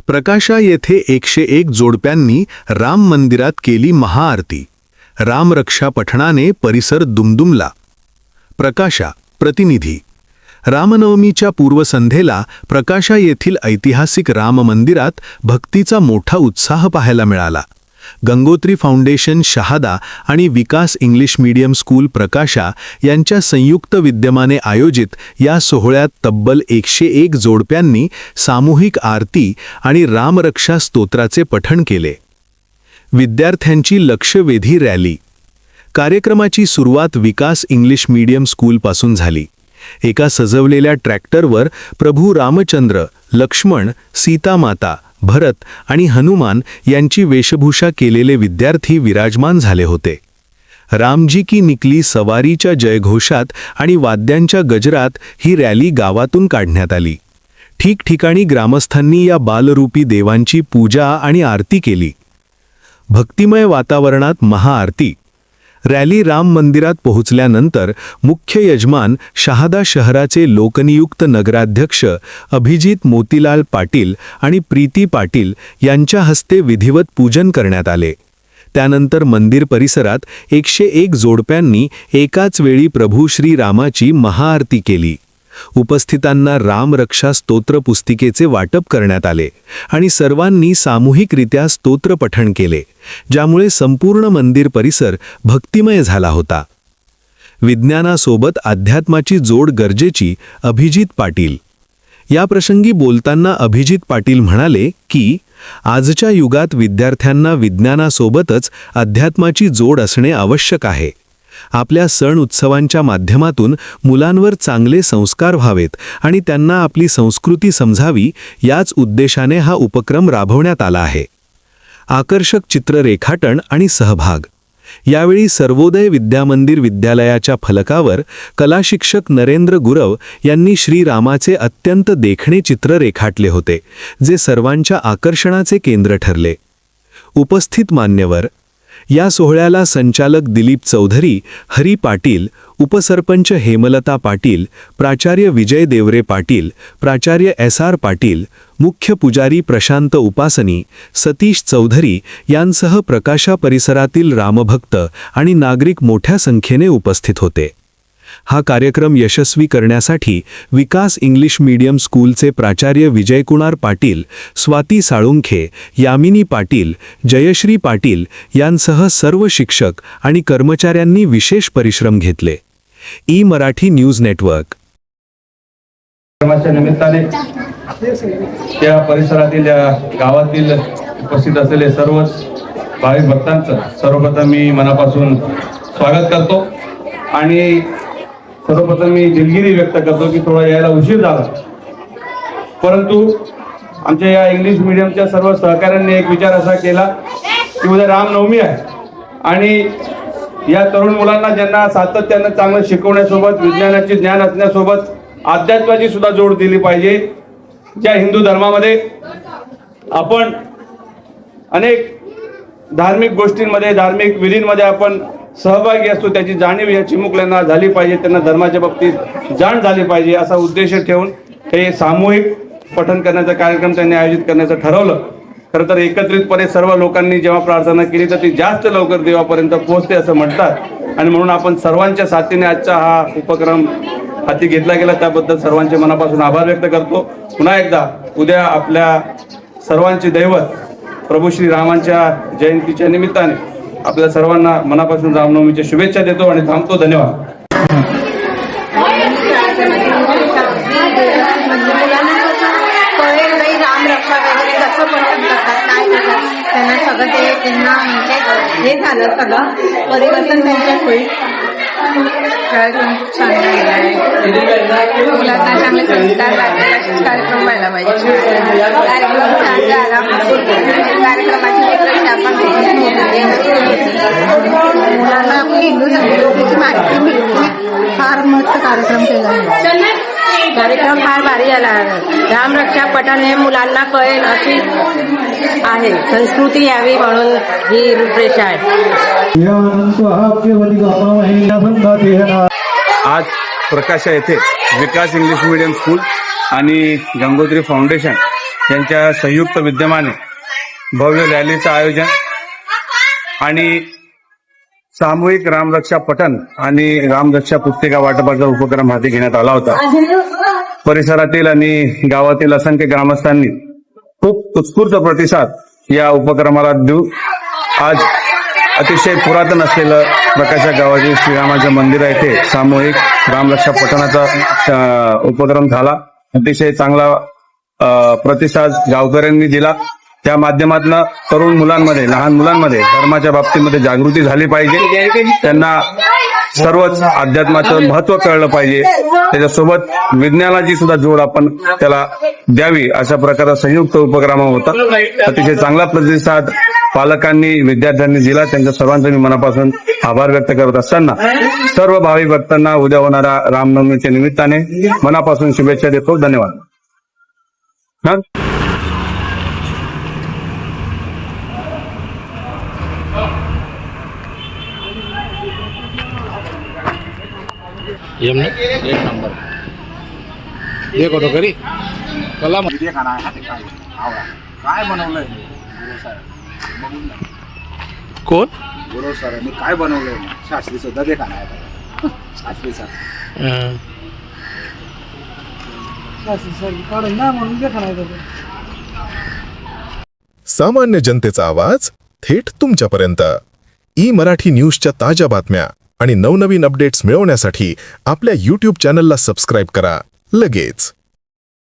प्रकाशा येथे 101 जोडप्यांनी राम मंदिरात केली महाआरती. रामरक्षा पठणाने परिसर दुमदुमला. प्रकाशा प्रतिनिधी. रामनवमीच्या पूर्वसंध्येला प्रकाशा येथील ऐतिहासिक राम मंदिरात भक्तीचा मोठा उत्साह पाहायला मिळाला. गंगोत्री फाउंडेशन शहादा आणि विकास इंग्लिश मीडियम स्कूल प्रकाशा यांच्या संयुक्त विद्यमाने आयोजित या सोहळ्यात तब्बल 101 जोडप्यांनी सामूहिक आरती आणि रामरक्षा स्तोत्राचे पठण केले. विद्यार्थ्यांची लक्षवेधी रॅली. कार्यक्रमाची सुरुवात विकास इंग्लिश मीडियम स्कूलपासून झाली. एका सजवलेल्या ट्रॅक्टरवर प्रभू रामचंद्र, लक्ष्मण, सीतामाता, भरत आणि हनुमान यांची वेशभूषा केलेले विद्यार्थी विराजमान झाले होते. रामजी की निकली सवारीच्या जयघोषात आणि वाद्यांच्या गजरात ही रॅली गावातून काढण्यात आली. ठिकठिकाणी ग्रामस्थांनी या बालरूपी देवांची पूजा आणि आरती केली. भक्तिमय वातावरणात महाआरती. रॅली राम मंदिरात पोहोचल्यानंतर मुख्य यजमान शहादा शहराचे लोकनियुक्त नगराध्यक्ष अभिजित मोतीलाल पाटील आणि प्रीती पाटील यांच्या हस्ते विधिवत पूजन करण्यात आले. त्यानंतर मंदिर परिसरात 101 जोडप्यांनी एकाच वेळी प्रभू श्री रामाची महाआरती केली. उपस्थितांना रामरक्षा स्तोत्र पुस्तिकेचे वाटप करण्यात आले आणि सर्वांनी सामूहिकरित्या स्तोत्र पठण केले, ज्यामुळे संपूर्ण मंदिर परिसर भक्तिमय झाला होता. विज्ञानासोबत अध्यात्माची जोड गरजेची. अभिजित पाटील. या प्रसंगी बोलताना अभिजित पाटील म्हणाले की आजच्या युगात विद्यार्थ्यांना विज्ञानासोबतच अध्यात्माची जोड असणे आवश्यक आहे. आपल्या सण उत्सवांच्या माध्यमातून मुलांवर चांगले संस्कार व्हावेत आणि त्यांना आपली संस्कृती समजावी, याच उद्देशाने हा उपक्रम राबवण्यात आला आहे. आकर्षक चित्र रेखाटन आणि सहभाग. यावेळी सर्वोदय विद्यामंदिर विद्यालयाच्या फलकावर कलाशिक्षक नरेंद्र गुरव यांनी श्रीरामाचे अत्यंत देखणे चित्र रेखाटले होते, जे सर्वांच्या आकर्षणाचे केंद्र ठरले. उपस्थित मान्यवर. या सोहळ्याला संचालक दिलीप चौधरी, हरी पाटील, उपसरपंच हेमलता पाटील, प्राचार्य विजय देवरे पाटील, प्राचार्य SR पाटील, मुख्य पुजारी प्रशांत उपासनी, सतीश चौधरी यांसह प्रकाशा परिसरातील रामभक्त आणि नागरिक मोठ्या संख्येने उपस्थित होते. हा कार्यक्रम यशस्वी करण्यासाठी विकास इंग्लिश मीडियम स्कूलचे प्राचार्य विजयकुमार पाटील, स्वाती साळुंखे, यामिनी पाटील, जयश्री पाटील यांसह सर्व शिक्षक आणि कर्मचाऱ्यांनी विशेष परिश्रम घेतले. Marathi news network. निमित्ताने त्या परिसरातील गावातील उपस्थित असलेले सर्व भाविक भक्तांचं सर्वप्रथम मी मनापासून स्वागत करतो आणि सर्वप्रथम मी दिलगिरी व्यक्त करतो की थोडा यायला उशीर झाला, परंतु आमच्या या इंग्लिश मीडियमच्या सर्व सहकाऱ्यांनी एक विचार असा केला की उद्या रामनवमी आहे आणि या तरुण मुलांना ज्यांना सातत्यानं चांगलं शिकवण्यासोबत विज्ञानाचे ज्ञान असण्यासोबत अध्यात्माची सुद्धा जोड दिली पाहिजे. ज्या हिंदू धर्मामध्ये आपण अनेक धार्मिक गोष्टींमध्ये, धार्मिक विधींमध्ये आपण सहभागी असतो, त्याची जाणीव या चिमुकल्यांना झाली पाहिजे, त्यांना धर्माच्या बाबतीत जाण झाली पाहिजे असा उद्देश ठेवून हे सामूहिक पठण करण्याचा कार्यक्रम त्यांनी आयोजित करण्याचं ठरवलं. खरं तर एकत्रितपणे सर्व लोकांनी जेव्हा प्रार्थना केली तर ती जास्त लवकर देवापर्यंत पोहोचते असं म्हणतात आणि म्हणून आपण सर्वांच्या साथीने आजचा हा उपक्रम हाती घेतला गेला, त्याबद्दल सर्वांचे मनापासून आभार व्यक्त करतो. पुन्हा एकदा उद्या आपल्या सर्वांचे दैवत प्रभू श्री रामांच्या जयंतीच्या निमित्ताने आपल्या सर्वांना मनापासून रामनवमीच्या शुभेच्छा देतो आणि थांबतो. धन्यवाद. त्यांना सगळं ते त्यांना म्हणजे हे झालं, सगळं परिवर्तन त्यांच्यात होईल. छान झालेला आहे. मुलांना चांगले संस्कार लागले असेच कार्यक्रम व्हायला पाहिजे. कार्यक्रम छान झाला. कार्यक्रमाची वेगवेगळी आपण मुलांना आपली हिंदू संस्कृतीची माहिती मिळते. फार मस्त कार्यक्रम केला. कार्यक्रम फार भारी झाला. रामरक्षा पठण हे मुलांना कळेल अशी आहे. संस्कृती यावी म्हणून ही रूपरेषा आहे. आज प्रकाशा येथे विकास इंग्लिश मीडियम स्कूल आणि गंगोत्री फाउंडेशन यांच्या संयुक्त विद्यमाने भव्य रॅलीचं आयोजन आणि सामूहिक रामरक्षा पठण आणि रामरक्षा पुस्तिका वाटपाचा उपक्रम हाती घेण्यात आला होता. परिसरातील आणि गावातील असंख्य ग्रामस्थांनी खूप उत्स्फूर्त प्रतिसाद या उपक्रमाला देऊन आज अतिशय पुरातन असलेलं प्रकाशा गावातील श्रीरामाचं मंदिर आहे ते सामूहिक रामरक्षा पठणाचा उपक्रम झाला. अतिशय चांगला प्रतिसाद गावकऱ्यांनी दिला. त्या माध्यमातून तरुण मुलांमध्ये, लहान मुलांमध्ये धर्माच्या बाबतीमध्ये जागृती झाली पाहिजे. त्यांना सर्वच अध्यात्माचं महत्व कळलं पाहिजे. त्याच्यासोबत विज्ञानाची सुद्धा जोड आपण त्याला द्यावी अशा प्रकारचा संयुक्त उपक्रम होता. अतिशय चांगला प्रतिसाद पालकांनी, विद्यार्थ्यांनी दिला. त्यांच्या सर्वांचा मी मनापासून आभार व्यक्त करत असताना सर्व भाविक भक्तांना उद्या होणाऱ्या रामनवमीच्या निमित्ताने मनापासून शुभेच्छा देतो. धन्यवाद. एमने एक नंबर देखो तो करी कला मध्ये खाना आहे ते काय आवडा काय बनवलंय गुरु साहेब बघून ना. कोण गुरु सरांनी काय बनवलंय शास्त्री सुद्धा ते खाना आहे शास्त्री सर काढून ना म्हणून ते खाना सामान्य जनतेचा आवाज थेट तुमच्यापर्यंत. ई मराठी न्यूजच्या ताज्या बातम्या आणि नवनवीन अपडेट्स मिळवण्यासाठी आपल्या YouTube चॅनलला सबस्क्राईब करा लगेच.